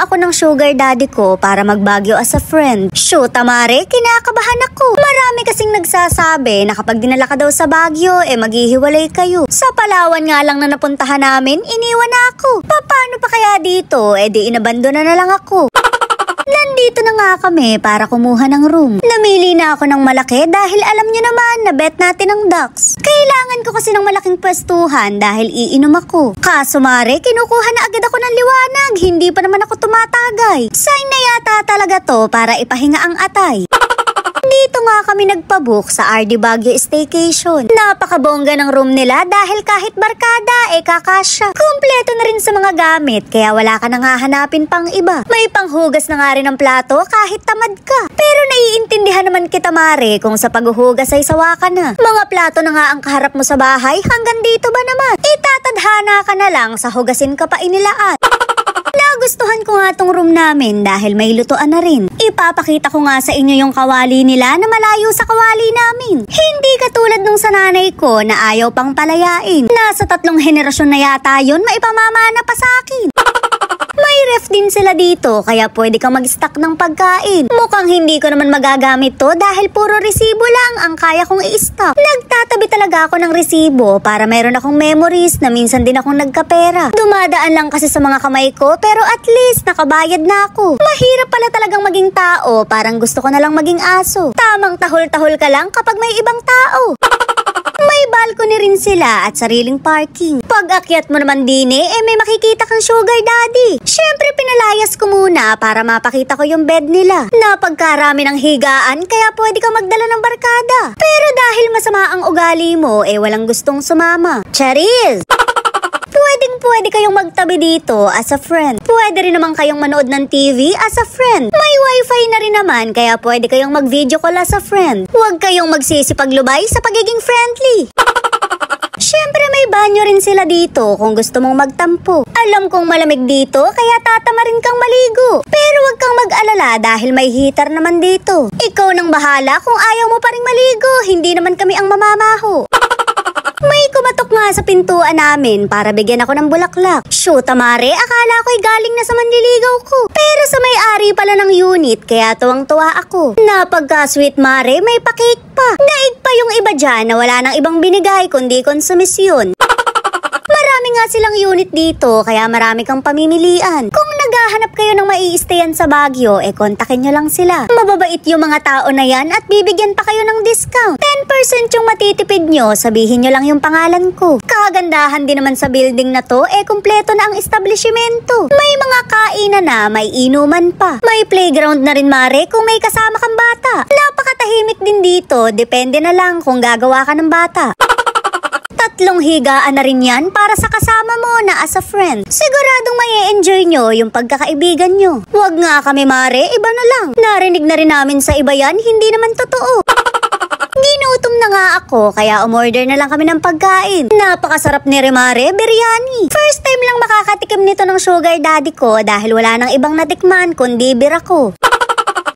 na ako ng sugar daddy ko para mag-Baguio as a friend. Shoot, Mare, kinakabahan ako. Marami kasing nagsasabi na kapag dinala ka daw sa Baguio, maghihiwalay kayo. Sa Palawan nga lang na napuntahan namin, iniwan na ako. Paano pa kaya dito? Di inabandona na lang ako. Nandito na nga kami para kumuha ng room. Namili na ako ng malaki dahil alam niyo naman na bet natin ang ducks. Kailangan ko kasi ng malaking pwestuhan dahil iinom ako. Kaso Mare, kinukuha na agad ako ng liwanag. Hindi pa naman ako tumatagay. Sign na yata talaga to para ipahinga ang atay. Dito nga kami nagpabook sa RD Baguio Staycation. Napakabongga ng room nila dahil kahit barkada kakasya. Kumpleto na rin sa mga gamit kaya wala ka nang hahanapin pang iba. May panghugas na nga rin ng plato kahit tamad ka. Pero naiintindihan naman kita Mare kung sa paghuhugas ay sawa ka na. Mga plato na nga ang kaharap mo sa bahay, hanggang dito ba naman? Itatadhana ka na lang sa hugasin ka pa inilaan. Nagustuhan ko nga tong room namin dahil may lutuan na rin. Ipapakita ko nga sa inyo yung kawali nila na malayo sa kawali namin. Hindi katulad nung sa nanay ko na ayaw pang palayain. Nasa 3 henerasyon na yata yun, maipamamana pa sa akin. May ref din sila dito kaya pwede kang mag-stock ng pagkain. Mukhang hindi ko naman magagamit to dahil puro resibo lang ang kaya kong i-stock. Nagtatabi talaga ako ng resibo para meron akong memories na minsan din akong nagkapera. Dumadaan lang kasi sa mga kamay ko pero at least nakabayad na ako. Mahirap pala talagang maging tao, parang gusto ko na lang maging aso. Tamang tahol-tahol ka lang kapag may ibang tao. May balcony rin sila at sariling parking. Pag akyat mo naman din may makikita kang sugar daddy. Syempre pinalayas ko muna para mapakita ko yung bed nila. Napagkarami ng higaan kaya pwede kang magdala ng barkada. Pero dahil masama ang ugali mo walang gustong sumama. Charis! Pwede kayong magtabi dito as a friend. Pwede rin naman kayong manood ng TV as a friend. May wifi na rin naman kaya pwede kayong mag-video call as a friend. Huwag kayong magsisipaglubay sa pagiging friendly. Syempre may banyo rin sila dito kung gusto mong magtampo. Alam kong malamig dito kaya tatama rin kang maligo. Pero huwag kang mag-alala dahil may heater naman dito. Ikaw nang bahala kung ayaw mo pa rin maligo. Hindi naman kami ang mamamaho. May kumatok nga sa pintuan namin para bigyan ako ng bulaklak. Shoot, Mare, akala ko'y galing na sa manliligaw ko. Pero sa may-ari pala ng unit, kaya tuwang-tuwa ako. Napagka-sweet, Mare, may pa-cake pa. Daig pa yung iba dyan na wala nang ibang binigay kundi konsumisyon. Marami nga silang unit dito kaya marami kang pamimilian. Kung naghahanap kayo ng mai-stayan sa Baguio, kontakin nyo lang sila. Mababait yung mga tao na yan at bibigyan pa kayo ng discount. 10% yung matitipid nyo, sabihin nyo lang yung pangalan ko. Kagandahan din naman sa building na to, kumpleto na ang establishmento. May mga kainan na, may inuman pa. May playground na rin Mare kung may kasama kang bata. Napakatahimik din dito, depende na lang kung gagawa ka ng bata. 3 higaan na rin yan para sa kasama mo na as a friend. Siguradong mai-enjoy nyo yung pagkakaibigan nyo. Huwag nga kami Mare, iba na lang. Narinig na rin namin sa iba yan, hindi naman totoo. Ginutom na nga ako kaya umorder na lang kami ng pagkain. Napakasarap ni Mare, biryani. First time lang makakatikim nito ng sugar daddy ko dahil wala nang ibang natikman kundi bira ko.